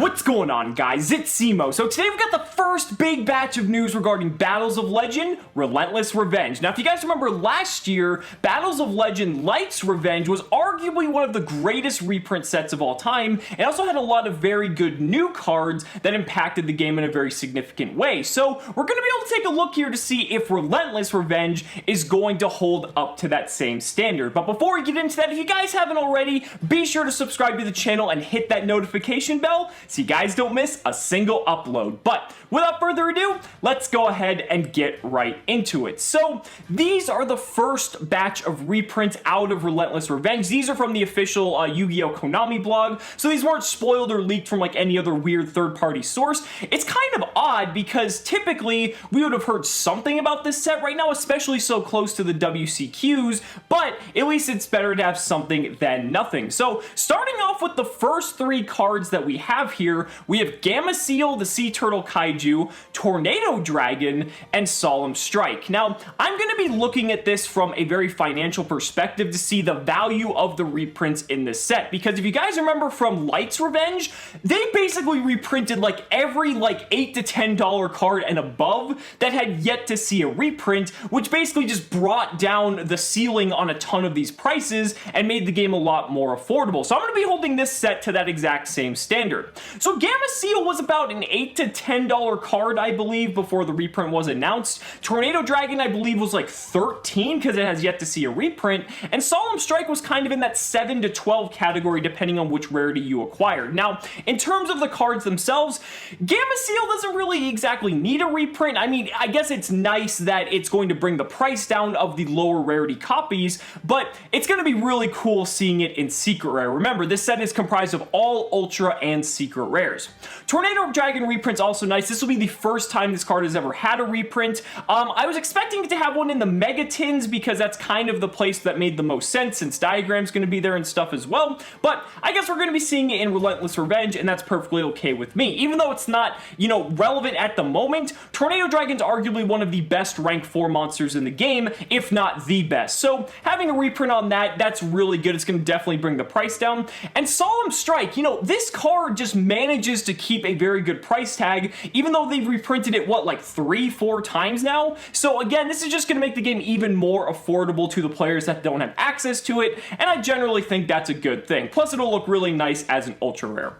What's going on, guys? It's Cimo. So today we've got the first big batch of news regarding Battles of Legend, Relentless Revenge. Now, if you guys remember last year, Battles of Legend Light's Revenge was arguably one of the greatest reprint sets of all time, and also had a lot of very good new cards that impacted the game in a very significant way. So we're going to be able to take a look here to see if Relentless Revenge is going to hold up to that same standard. But before we get into that, if you guys haven't already, be sure to subscribe to the channel and hit that notification bell so you guys don't miss a single upload. But without further ado, let's go ahead and get right into it. So these are the first batch of reprints out of Relentless Revenge. These are from the official Yu-Gi-Oh! Konami blog, so these weren't spoiled or leaked from like any other weird third-party source. It's kind of odd because typically we would have heard something about this set right now, especially so close to the WCQs, but at least it's better to have something than nothing. So starting off with the first three cards that we have here, we have Gamma Seal, the Sea Turtle Kaiju, Tornado Dragon, and Solemn Strike. Now, I'm going to be looking at this from a very financial perspective to see the value of the reprints in this set, because if you guys remember from Light's Revenge, they basically reprinted like every like $8 to $10 card and above that had yet to see a reprint, which basically just brought down the ceiling on a ton of these prices and made the game a lot more affordable. So I'm going to be holding this set to that exact same standard. So Gamma Seal was about an $8 to $10 card, I believe, before the reprint was announced. Tornado Dragon, I believe, was like $13 because it has yet to see a reprint, and Solemn Strike was kind of in that $7 to $12 category depending on which rarity you acquired. Now, in terms of the cards themselves, Gamma Seal doesn't really exactly need a reprint. I mean, I guess it's nice that it's going to bring the price down of the lower rarity copies, but it's going to be really cool seeing it in Secret Rare. Remember, this set is comprised of all Ultra and Secret Rares. Tornado Dragon reprint's also nice. This will be the first time this card has ever had a reprint. I was expecting it to have one in the Mega Tins because that's kind of the place that made the most sense since Diagram's going to be there and stuff as well, but I guess we're going to be seeing it in Relentless Revenge, and that's perfectly okay with me. Even though it's not, you know, relevant at the moment, Tornado Dragon's arguably one of the best rank 4 monsters in the game, if not the best. So having a reprint on that, that's really good. It's going to definitely bring the price down. And Solemn Strike, you know, this card just manages to keep a very good price tag, even though they've reprinted it, what, like 3-4 times now? So again, this is just going to make the game even more affordable to the players that don't have access to it, and I generally think that's a good thing. Plus, it'll look really nice as an ultra rare.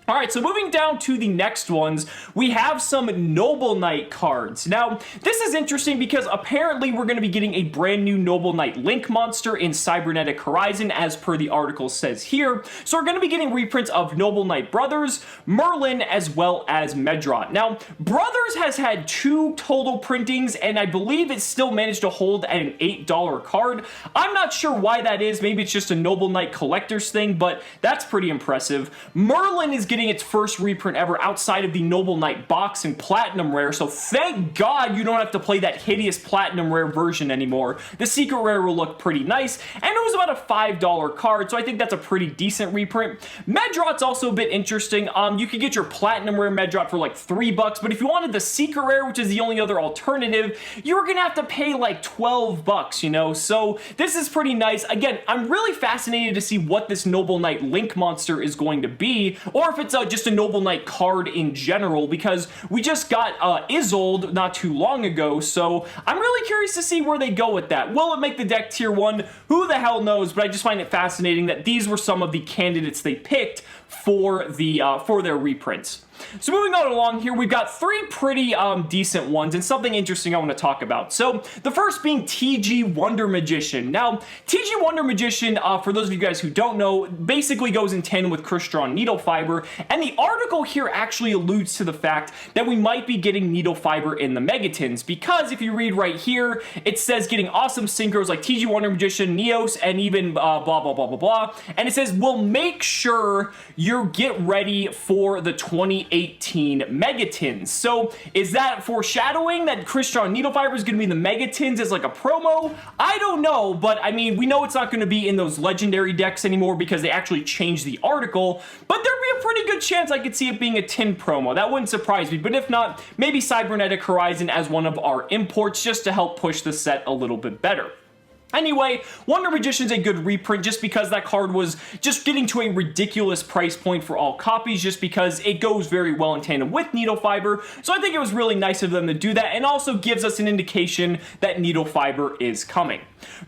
Alright, so moving down to the next ones, we have some Noble Knight cards. Now, this is interesting because apparently we're going to be getting a brand new Noble Knight Link monster in Cybernetic Horizon, as per the article says here. So we're going to be getting reprints of Noble Knight Brothers, Merlin, as well as Medrot. Now, Brothers has had 2 total printings, and I believe it still managed to hold at an $8 card. I'm not sure why that is. Maybe it's just a Noble Knight collector's thing, but that's pretty impressive. Merlin is getting its first reprint ever outside of the Noble Knight box and Platinum Rare, so thank God you don't have to play that hideous Platinum Rare version anymore. The Secret Rare will look pretty nice, and it was about a $5 card, so I think that's a pretty decent reprint. Medrot's also a bit interesting. You could get your Platinum Rare Medrot for like $3, but if you wanted the Secret Rare, which is the only other alternative, you were gonna have to pay like $12, you know, so this is pretty nice. Again, I'm really fascinated to see what this Noble Knight Link monster is going to be, or if it's just a Noble Knight card in general, because we just got Isolde not too long ago, so I'm really curious to see where they go with that. Will it make the deck tier 1? Who the hell knows, but I just find it fascinating that these were some of the candidates they picked for their reprints. So moving on along here, we've got 3 pretty decent ones and something interesting I want to talk about. So the first being TG Wonder Magician. Now, TG Wonder Magician, for those of you guys who don't know, basically goes in tandem with Crystalline Needle Fiber, and the article here actually alludes to the fact that we might be getting Needle Fiber in the Megatins, because if you read right here, it says getting awesome synchros like TG Wonder Magician, Neos, and even blah, blah, blah, blah, blah, and it says, we'll make sure you get ready for the 2018 Megatins. So is that foreshadowing that Crystalline Needle Fiber is going to be in the Megatins as like a promo? I don't know, but I mean, we know it's not going to be in those legendary decks anymore because they actually changed the article, but there'd be a pretty good chance I could see it being a tin promo. That wouldn't surprise me, but if not, maybe Cybernetic Horizon as one of our imports just to help push the set a little bit better. Anyway, Wonder Magician's a good reprint just because that card was just getting to a ridiculous price point for all copies just because it goes very well in tandem with Needle Fiber. So I think it was really nice of them to do that and also gives us an indication that Needle Fiber is coming.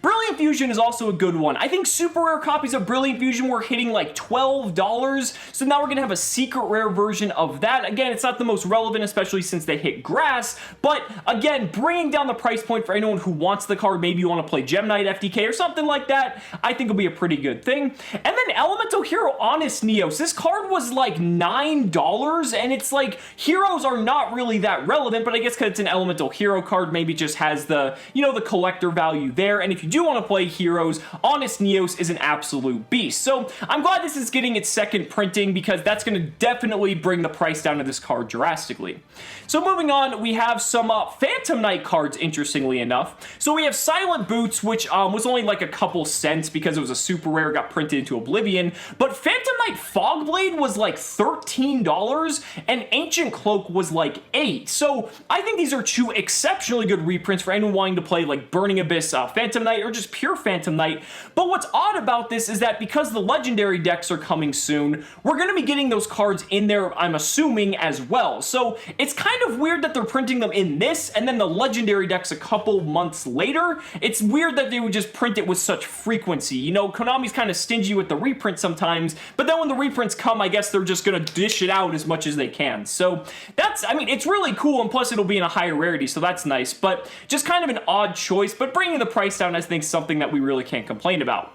Brilliant Fusion is also a good one. I think super rare copies of Brilliant Fusion were hitting like $12, so now we're going to have a secret rare version of that. Again, it's not the most relevant, especially since they hit grass, but again, bringing down the price point for anyone who wants the card, maybe you want to play Gem Knight FTK or something like that, I think will be a pretty good thing. And then Elemental Hero Honest Neos. This card was like $9, and it's like, heroes are not really that relevant, but I guess because it's an Elemental Hero card, maybe it just has the, you know, the collector value there. And if you do want to play heroes, Honest Neos is an absolute beast. So I'm glad this is getting its second printing because that's going to definitely bring the price down of this card drastically. So moving on, we have some Phantom Knight cards, interestingly enough. So we have Silent Boots, which was only like a couple cents because it was a super rare, got printed into oblivion. But Phantom Knight Fogblade was like $13, and Ancient Cloak was like $8. So I think these are two exceptionally good reprints for anyone wanting to play like Burning Abyss Phantom Knight or just pure Phantom Knight. But what's odd about this is that because the legendary decks are coming soon, we're going to be getting those cards in there, I'm assuming, as well. So it's kind of weird that they're printing them in this and then the legendary decks a couple months later. It's weird that they would just print it with such frequency. You know, Konami's kind of stingy with the reprint sometimes, but then when the reprints come, I guess they're just going to dish it out as much as they can. So that's, I mean, it's really cool, and plus it'll be in a higher rarity, so that's nice, but just kind of an odd choice, but bringing the price down, I think, is something that we really can't complain about.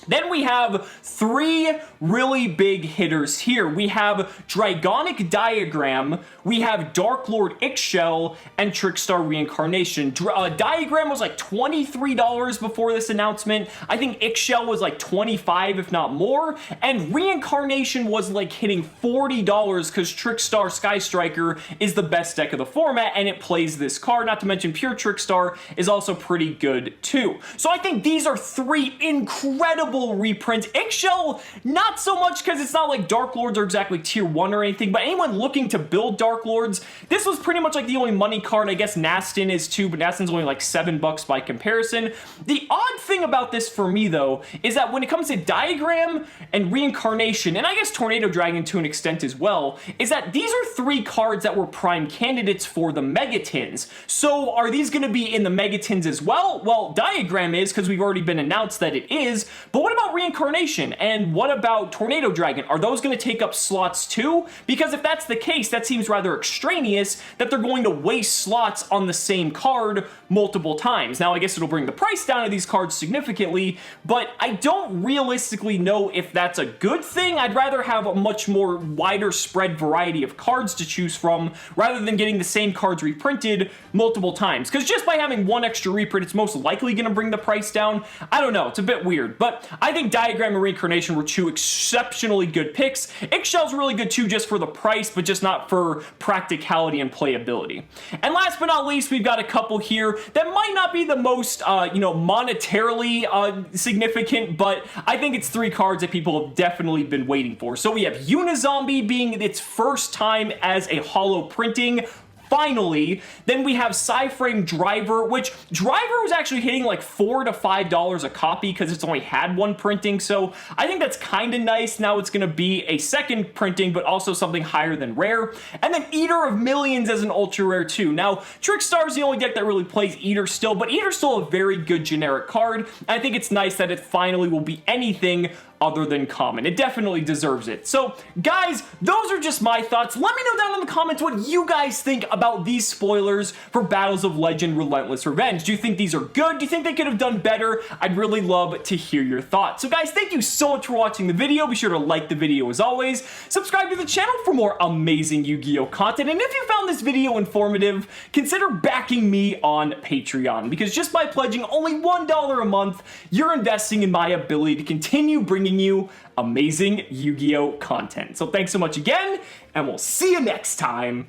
Then we have three really big hitters here. We have Dragonic Diagram, we have Dark Lord Ixchel, and Trickstar Reincarnation. Diagram was like $23 before this announcement. I think Ixchel was like $25, if not more. And Reincarnation was like hitting $40 because Trickstar Sky Striker is the best deck of the format, and it plays this card. Not to mention Pure Trickstar is also pretty good too. So I think these are three incredible reprints. Ixchel, not so much because it's not like Dark Lords are exactly tier 1 or anything, but anyone looking to build Dark Lords, this was pretty much like the only money card. I guess Nastin is too, but Nastin's only like $7 by comparison. The odd thing about this for me, though, is that when it comes to Diagram and Reincarnation, and I guess Tornado Dragon to an extent as well, is that these are three cards that were prime candidates for the Megatins. So are these going to be in the Megatins as well? Well, Diagram is, because we've already been announced that it is, but what about Reincarnation? And what about Tornado Dragon? Are those going to take up slots too? Because if that's the case, that seems rather extraneous that they're going to waste slots on the same card multiple times. Now, I guess it'll bring the price down of these cards significantly, but I don't realistically know if that's a good thing. I'd rather have a much more wider spread variety of cards to choose from rather than getting the same cards reprinted multiple times. Because just by having one extra reprint, it's most likely going to bring the price down. I don't know. It's a bit weird, but I think Diagram and Reincarnation were two exceptionally good picks. Ixchel's really good too, just for the price, but just not for practicality and playability. And last but not least, we've got a couple here that might not be the most, monetarily significant, but I think it's three cards that people have definitely been waiting for. So we have Unizombie being its first time as a holo printing, finally. Then we have Ciphering Driver, which Driver was actually hitting like $4 to $5 a copy because it's only had one printing, so I think that's kind of nice. Now it's going to be a second printing, but also something higher than rare. And then Eater of Millions as an ultra rare too. Now, Trickstar is the only deck that really plays Eater still, but Eater's still a very good generic card. And I think it's nice that it finally will be anything other than common. It definitely deserves it. So, guys, those are just my thoughts. Let me know down in the comments what you guys think about these spoilers for Battles of Legend Relentless Revenge. Do you think these are good? Do you think they could have done better? I'd really love to hear your thoughts. So, guys, thank you so much for watching the video. Be sure to like the video as always. Subscribe to the channel for more amazing Yu-Gi-Oh! Content. And if you found this video informative, consider backing me on Patreon, because just by pledging only $1 a month, you're investing in my ability to continue bringing you amazing Yu-Gi-Oh! Content. So thanks so much again, and we'll see you next time.